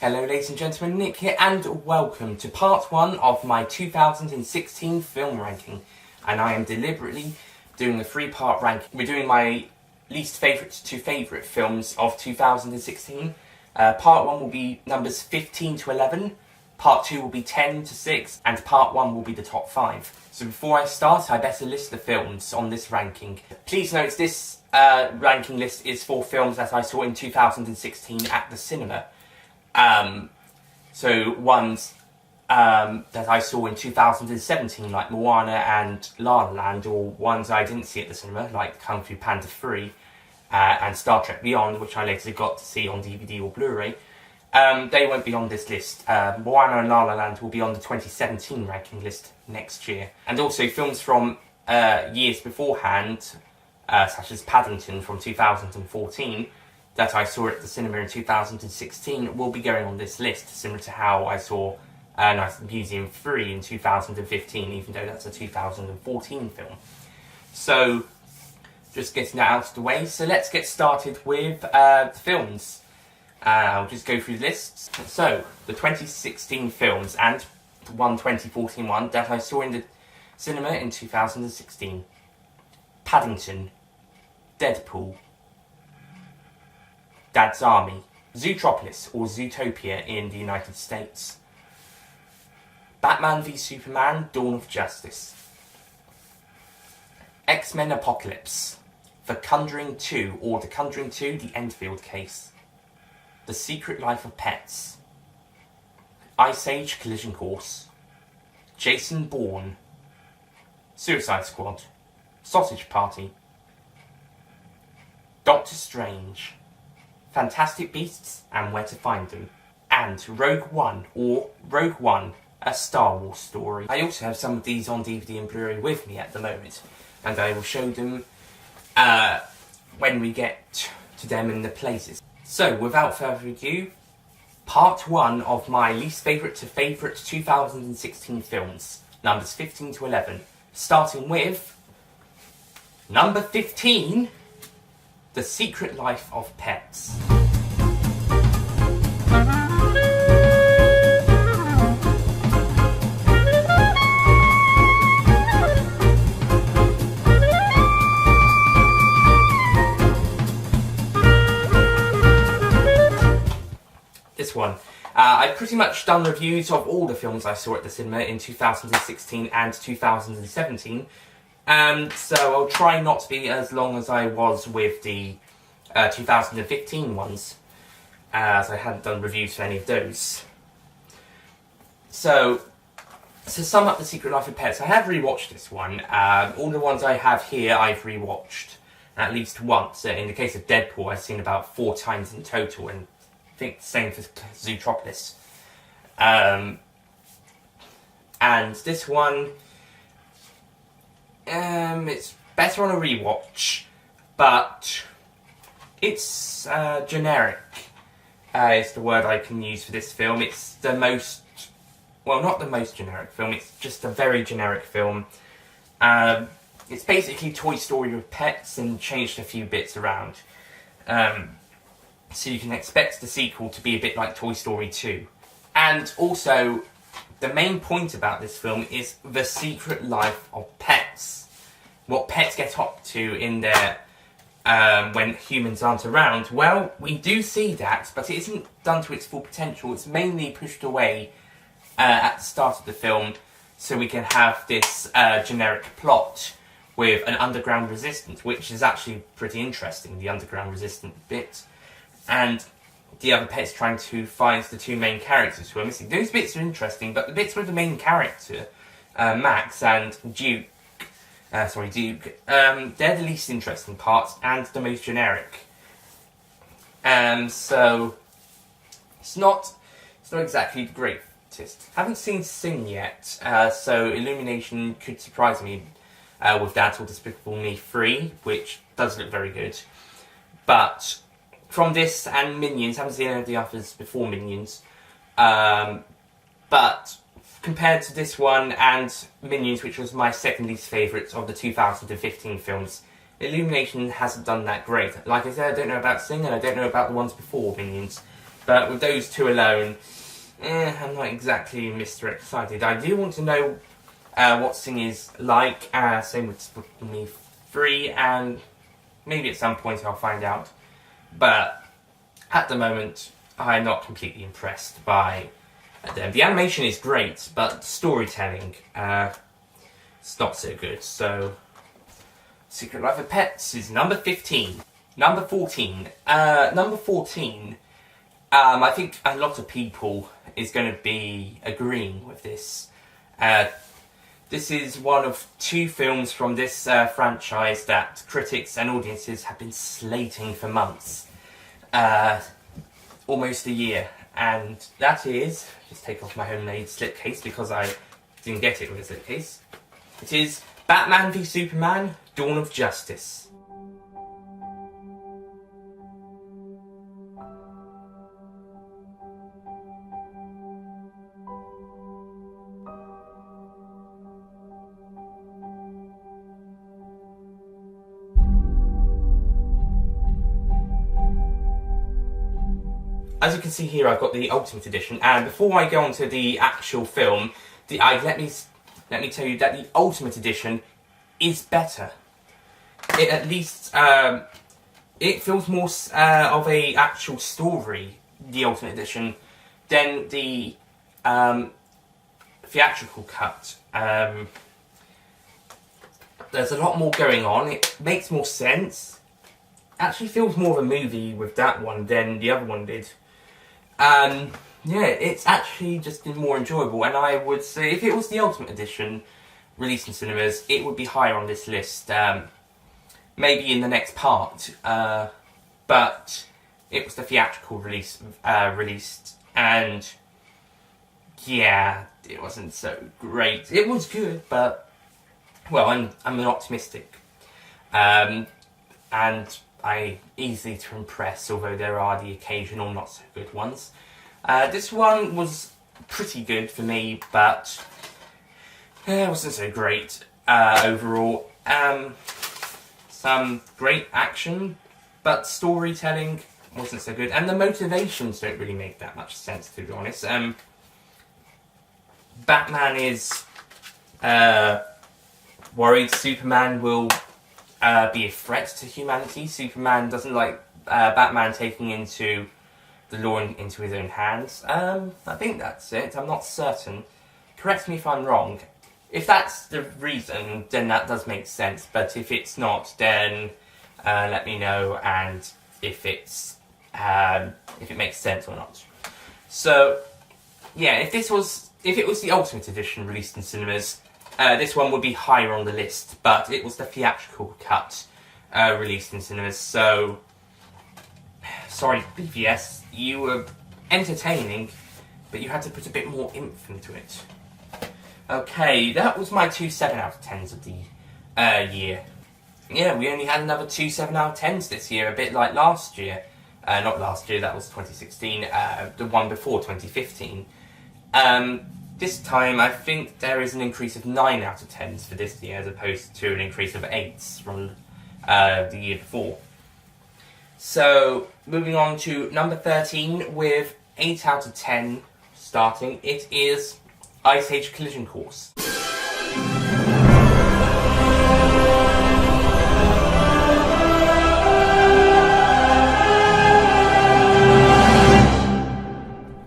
Hello ladies and gentlemen, Nick here and welcome to part 1 of my 2016 film ranking. And I am deliberately doing a 3-part ranking. We're doing my least favourite to favourite films of 2016. Part 1 will be numbers 15 to 11, part 2 will be 10 to 6, and part 1 will be the top 5. So before I start, I better list the films on this ranking. Please note this ranking list is for films that I saw in 2016 at the cinema. So ones that I saw in 2017, like Moana and La La Land, or ones I didn't see at the cinema, like Kung Fu Panda 3 and Star Trek Beyond, which I later got to see on DVD or Blu-ray. They won't be on this list. Moana and La La Land will be on the 2017 ranking list next year. And also films from years beforehand, such as Paddington from 2014, that I saw at the cinema in 2016 will be going on this list, similar to how I saw Night at the Museum 3 in 2015, even though that's a 2014 film. So, just getting that out of the way, so let's get started with the films. I'll just go through the lists. So, the 2016 films and the 2014 one that I saw in the cinema in 2016. Paddington, Deadpool, Dad's Army, Zootropolis or Zootopia in the United States, Batman v Superman, Dawn of Justice, Men-Apocylpse, The Conjuring 2 or The Conjuring 2, The Enfield Case, The Secret Life of Pets, Ice Age Collision Course, Jason Bourne, Suicide Squad, Sausage Party, Doctor Strange, Fantastic Beasts and Where to Find Them, and Rogue One or Rogue One, a Star Wars story. I also have some of these on DVD and Blu-ray with me at the moment, and I will show them when we get to them in the places. So, without further ado, part 1 of my least favourite to favourite 2016 films, numbers 15 to 11, starting with number 15, The Secret Life of Pets. This one. I've pretty much done reviews of all the films I saw at the cinema in 2016 and 2017. So I'll try not to be as long as I was with the 2015 ones, as I hadn't done reviews for any of those. So, to sum up The Secret Life of Pets, I have rewatched this one. All the ones I have here I've rewatched at least once. In the case of Deadpool, I've seen about 4 times in total, and I think the same for Zootropolis. And this one, it's better on a rewatch, but it's generic, is the word I can use for this film. It's the most, well, not the most generic film, it's just a very generic film. It's basically Toy Story with pets and changed a few bits around. So you can expect the sequel to be a bit like Toy Story 2. And also, the main point about this film is the secret life of pets. What pets get up to in their when humans aren't around. Well, we do see that, but it isn't done to its full potential. It's mainly pushed away at the start of the film, so we can have this generic plot with an underground resistance, which is actually pretty interesting, the underground resistance bit. And the other pets trying to find the 2 main characters who are missing. Those bits are interesting, but the bits with the main character, Max and Duke, they're the least interesting parts and the most generic. So it's not exactly the greatest. Haven't seen Sing yet, so Illumination could surprise me with that, or Despicable Me 3, which does look very good. But from this and Minions, haven't seen any of the others before Minions, but compared to this one and Minions, which was my second least favourite of the 2015 films, Illumination hasn't done that great. Like I said, I don't know about Sing and I don't know about the ones before Minions, But with those two alone, I'm not exactly Mr. Excited. I do want to know what Sing is like, same with Split Me Free, and maybe at some point I'll find out. But at the moment, I'm not completely impressed by them. The animation is great, but storytelling, it's not so good. So, Secret Life of Pets is number 15. Number 14. Number 14, I think a lot of people is going to be agreeing with this. This is one of two films from this franchise that critics and audiences have been slating for months. Almost a year. And that is, just take off my homemade slipcase because I didn't get it with a slipcase. It is Batman v Superman, Dawn of Justice. As you can see here, I've got the Ultimate Edition, and before I go on to the actual film, let me tell you that the Ultimate Edition is better. It at least it feels more of a actual story, the Ultimate Edition, than the theatrical cut. There's a lot more going on. It makes more sense. Actually, feels more of a movie with that one than the other one did. Yeah, it's actually just been more enjoyable, and I would say if it was the Ultimate Edition released in cinemas, it would be higher on this list, maybe in the next part, but it was the theatrical release, released, and yeah, it wasn't so great. It was good, but, well, I'm an optimistic, and I easily to impress, although there are the occasional not so good ones. This one was pretty good for me, but it wasn't so great overall. Some great action, but storytelling wasn't so good, and the motivations don't really make that much sense, to be honest. Batman is worried Superman will be a threat to humanity. Superman doesn't like Batman taking the law into his own hands. I think that's it. I'm not certain. Correct me if I'm wrong. If that's the reason, then that does make sense. But if it's not, then let me know, and if it makes sense or not. So yeah, if it was the Ultimate Edition released in cinemas, this one would be higher on the list, but it was the theatrical cut released in cinemas, so sorry BVS, you were entertaining, but you had to put a bit more oomph into it. Okay, that was my 2 7 out of 10s of the year. Yeah, we only had another 2 7 out of 10s this year, a bit like last year. Not last year, that was 2016, the one before 2015. This time, I think there is an increase of 9 out of 10s for this year, as opposed to an increase of 8s from the year before. So, moving on to number 13, with 8 out of 10 starting, it is Ice Age Collision Course.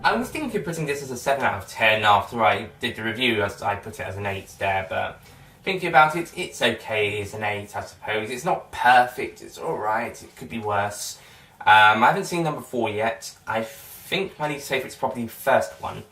I was thinking of putting this as a 7 out of 10 after I did the review, as I put it as an 8 there, but thinking about it, it's okay, it's an 8 I suppose. It's not perfect, it's alright, it could be worse. I haven't seen number 4 yet. I think my least favourite is probably the first one.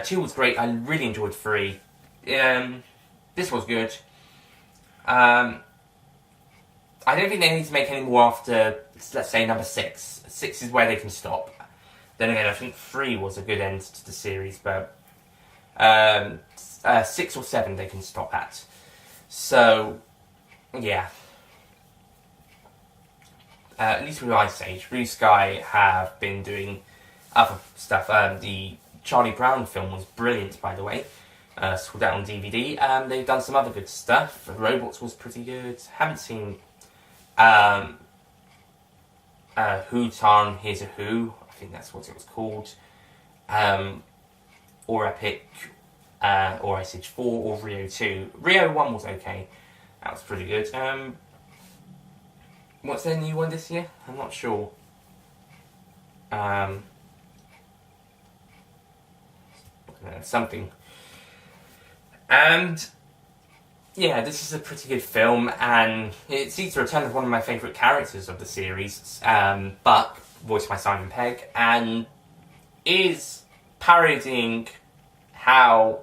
2 was great, I really enjoyed 3. This was good. I don't think they need to make any more after, let's say, number 6. 6 is where they can stop. Then again, I think 3 was a good end to the series, but 6 or 7 they can stop at. So, yeah. At least with Ice Age, Blue Sky have been doing other stuff. The Charlie Brown film was brilliant, by the way. Saw that on DVD. They've done some other good stuff. Robots was pretty good. Haven't seen Who's on Here's a Who. I think that's what it was called. Or Epic, or Ice Age 4, or Rio 2. Rio 1 was okay. That was pretty good. What's their new one this year? I'm not sure. Something. And yeah, this is a pretty good film, and it sees the return of one of my favourite characters of the series, Buck, voiced by Simon Pegg, and is parodying how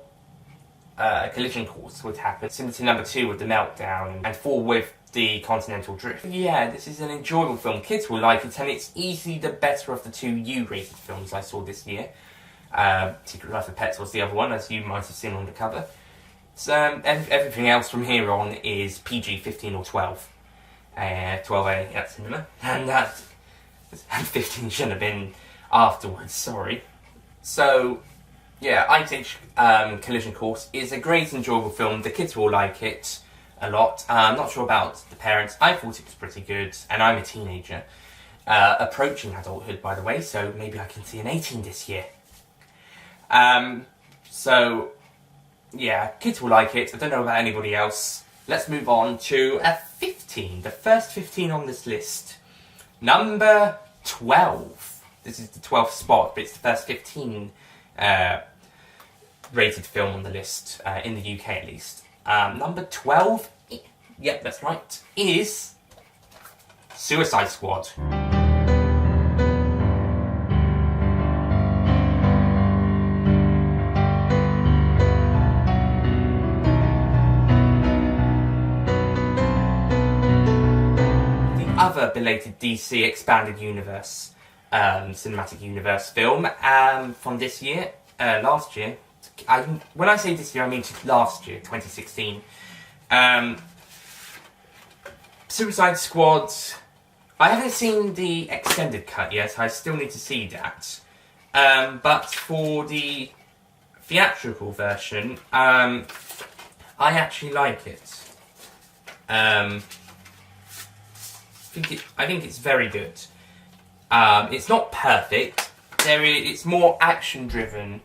a collision course would happen, similar to number 2 with the meltdown, and 4 with the continental drift. Yeah, this is an enjoyable film. Kids will like it, and it's easily the better of the 2 U-rated films I saw this year. Secret Life of Pets was the other one, as you might have seen on the cover. So everything else from here on is PG 15 or 12. 12A at cinema. And 15 shouldn't have been afterwards, sorry. So, yeah, Ice Age Collision Course is a great, enjoyable film. The kids will like it a lot. I'm not sure about the parents. I thought it was pretty good, and I'm a teenager. Approaching adulthood, by the way, so maybe I can see an 18 this year. So, yeah, kids will like it. I don't know about anybody else. Let's move on to a 15. The first 15 on this list. Number 12. This is the 12th spot, but it's the first 15 rated film on the list, in the UK at least. Number 12, yep, that's right, is Suicide Squad. Other belated DC Expanded Universe, Cinematic Universe film from this year, last year. When I say this year, I mean last year, 2016. Suicide Squad. I haven't seen the extended cut yet. I still need to see that. But for the theatrical version, I actually like it. I think it's very good. It's not perfect. It's more action-driven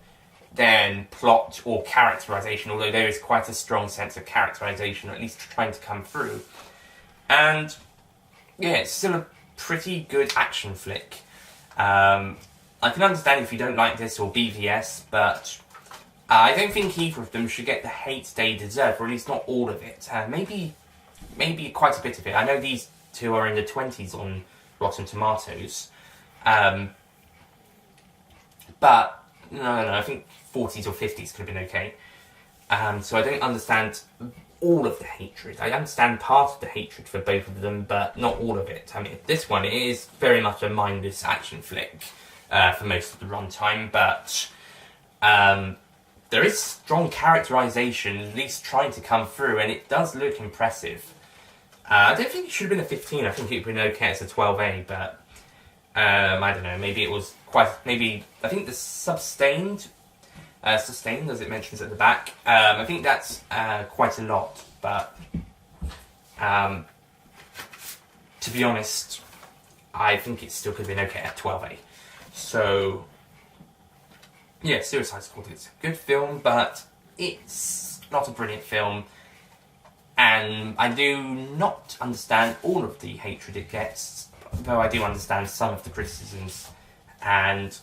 than plot or characterization, although there is quite a strong sense of characterization, at least trying to come through. And yeah, it's still a pretty good action flick. I can understand if you don't like this or BVS, but I don't think either of them should get the hate they deserve, or at least not all of it. Maybe quite a bit of it. I know these two are in the 20s on Rotten Tomatoes. But, no, I think 40s or 50s could have been okay. So I don't understand all of the hatred. I understand part of the hatred for both of them, but not all of it. I mean, this one is very much a mindless action flick for most of the runtime, but there is strong characterization, at least trying to come through, and it does look impressive. I don't think it should have been a 15. I think it would have been okay as a 12A, but I don't know. Maybe it was quite. Maybe I think the sustained, as it mentions at the back. I think that's quite a lot, but to be honest, I think it still could have been okay at 12A. So yeah, Suicide Squad is a good film, but it's not a brilliant film. And I do not understand all of the hatred it gets, though I do understand some of the criticisms. And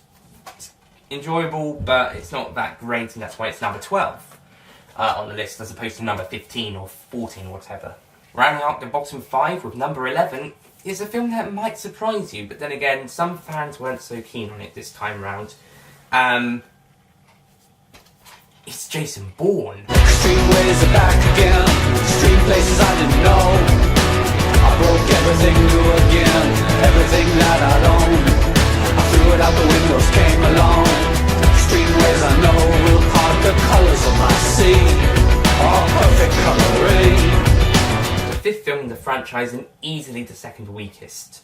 it's enjoyable, but it's not that great, and that's why it's number 12 on the list, as opposed to number 15 or 14 or whatever. Rounding out the bottom 5 with number 11 is a film that might surprise you, but then again, some fans weren't so keen on it this time round. It's Jason Bourne. Streetways are back again. Street places I didn't know. I broke everything new again. Everything that I'd owned. I threw it out the windows, came along. Streetways I know will part the colours of my sea. All perfect colouring. The fifth film in the franchise and easily the second weakest.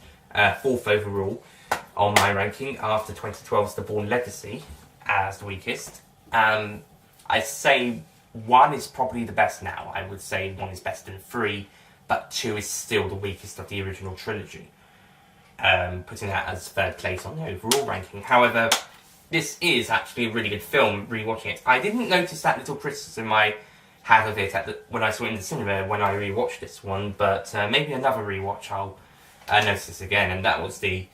Fourth overall on my ranking after 2012's The Bourne Legacy as the weakest. I'd say 1 is probably the best now. I would say 1 is better than 3, but 2 is still the weakest of the original trilogy. putting that as third place on the overall ranking. However, this is actually a really good film, rewatching it. I didn't notice that little criticism I had of it when I saw it in the cinema when I rewatched this one, but maybe another rewatch I'll notice this again, and that was the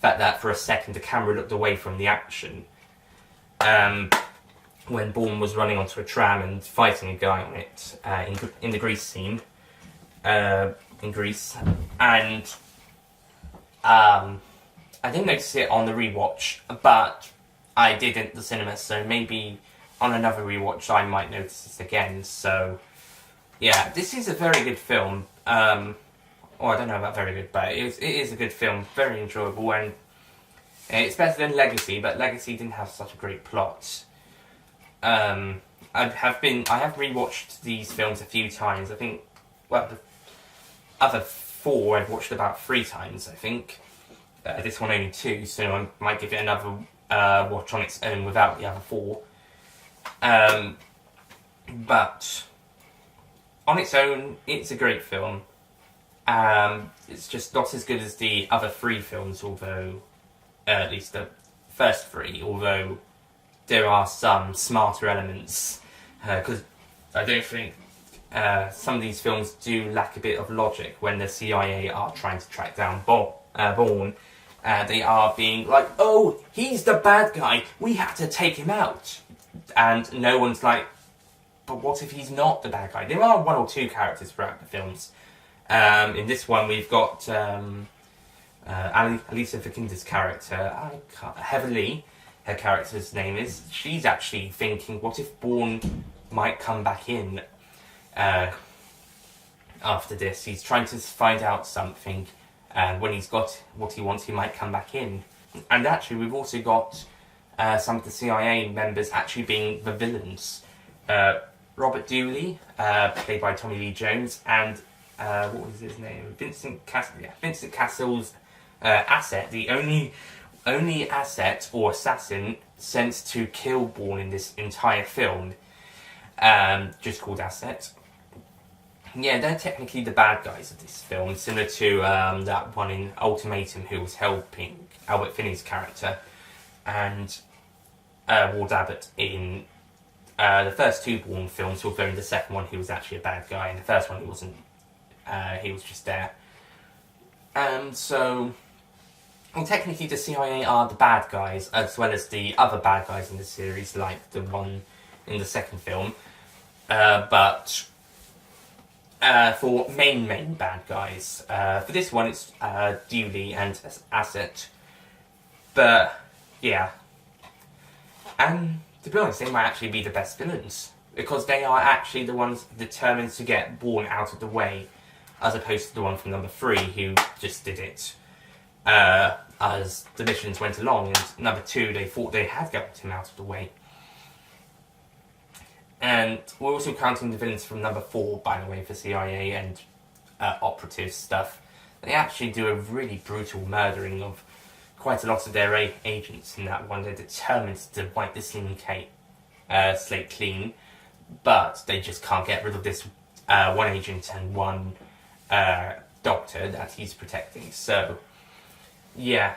fact that for a second the camera looked away from the action. When Bourne was running onto a tram and fighting a guy on it in the Greece scene, in Greece, and I didn't notice it on the rewatch, but I did at the cinema, so maybe on another rewatch I might notice this again. So yeah, this is a very good film. I don't know about very good, but it is a good film, very enjoyable, and it's better than Legacy, but Legacy didn't have such a great plot. I have rewatched these films a few times. I think, well, the other four I've watched about 3 times, I think. This one only 2, so I might give it another watch on its own without the other 4. But on its own, it's a great film. It's just not as good as the other 3 films, although, at least the first 3, although there are some smarter elements, because I don't think some of these films do lack a bit of logic when the CIA are trying to track down Bourne. They are being like, oh, he's the bad guy, we have to take him out. And no one's like, but what if he's not the bad guy? There are 1 or 2 characters throughout the films. In this one we've got Alicia Vikander's character, Heather Lee, her character's name is. She's actually thinking, what if Bourne might come back in after this? He's trying to find out something, and when he's got what he wants, he might come back in. And actually, we've also got some of the CIA members actually being the villains. Robert Dooley, played by Tommy Lee Jones, and what was his name? Vincent Castle's asset, the only asset or assassin sent to kill Bourne in this entire film, just called Asset. Yeah, they're technically the bad guys of this film, similar to that one in Ultimatum who was helping Albert Finney's character, and Ward Abbott in the first 2 Bourne films, although in the second one he was actually a bad guy. In the first one he wasn't, he was just there. So, well, technically the CIA are the bad guys, as well as the other bad guys in the series, like the one in the second film. But for main bad guys, for this one it's Dooley and Asset. But, yeah. And to be honest, they might actually be the best villains, because they are actually the ones determined to get Bourne out of the way, as opposed to the one from number 3 who just did it as the missions went along, and number 2 they thought they had got him out of the way. And we're also counting the villains from number 4, by the way, for CIA and operative stuff. They actually do a really brutal murdering of quite a lot of their agents in that one. They're determined to wipe the slate clean, but they just can't get rid of this one agent and one doctor that he's protecting. So, yeah,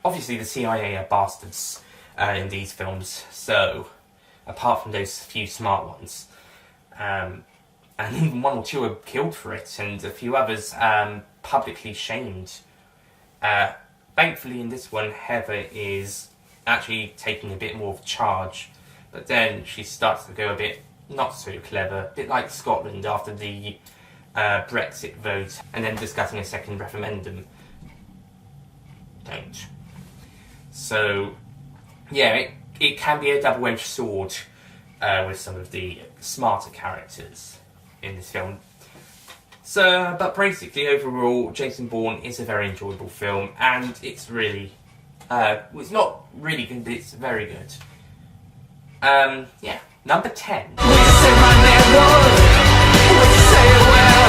obviously the CIA are bastards in these films, so apart from those few smart ones, and even 1 or 2 are killed for it, and a few others publicly shamed. Thankfully in this one, Heather is actually taking a bit more of charge, but then she starts to go a bit not so clever, a bit like Scotland after the Brexit vote, and then discussing a second referendum. Don't. So, yeah, it can be a double-edged sword with some of the smarter characters in this film. So, but basically, overall, Jason Bourne is a very enjoyable film, and it's really, it's not really good, but it's very good. Yeah, number 10. Would you say my name was? Would you say it well?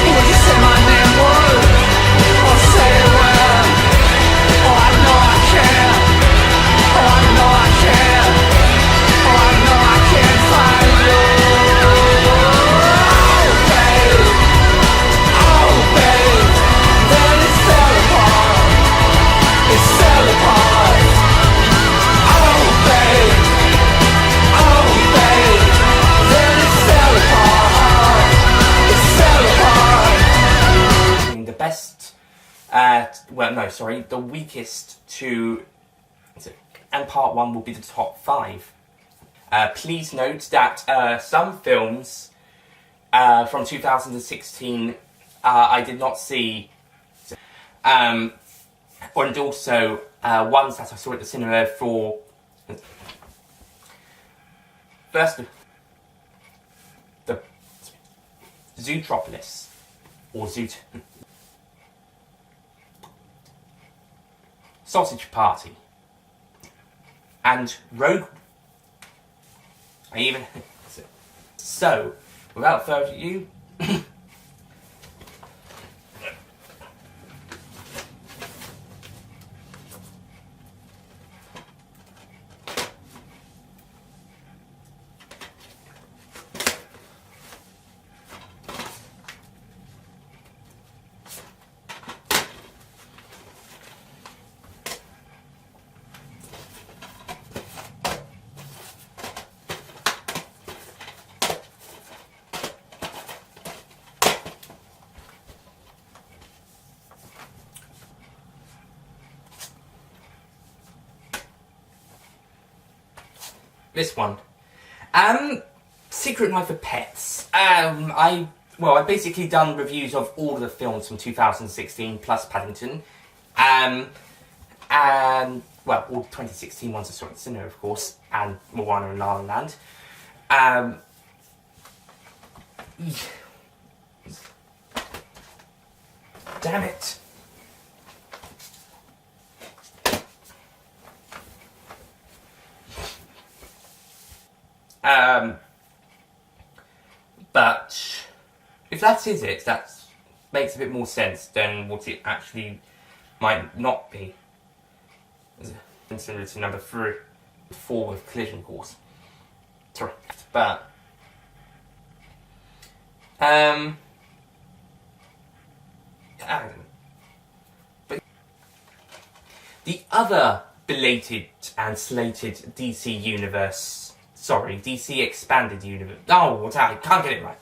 Would you say my name was? Or say it well? Oh, I know I can. Oh, I know I can. Oh, I know I can find you. Oh, babe. Oh, babe. Then it fell apart. well, no, sorry, the weakest to, and part 1 will be the top 5. Please note that some films from 2016 I did not see, and also ones that I saw at the cinema for. First, the Zootropolis, or Sausage Party, and Rogue. I even so. Without further ado. This one. Secret Life of Pets. I basically done reviews of all of the films from 2016 plus Paddington. All the 2016 ones I saw at the cinema, of course, and Moana and La La Land. Damn it. But if that is it, that makes a bit more sense than what it actually might not be. Similar to number 4 with Collision Course. Sorry, but the other belated and slated DC universe. Sorry, DC Expanded Universe. Oh, I can't get it right.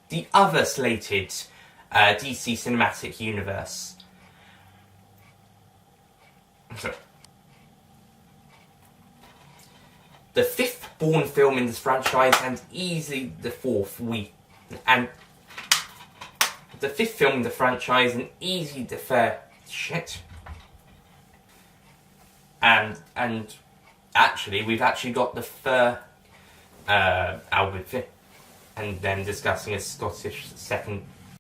The other slated DC Cinematic Universe. Sorry. The 5th Bourne film in this franchise, and easily the 4th and the 5th film in the franchise, and easily the third. Shit. And actually, we've actually got the Albert Fish, and then discussing a Scottish second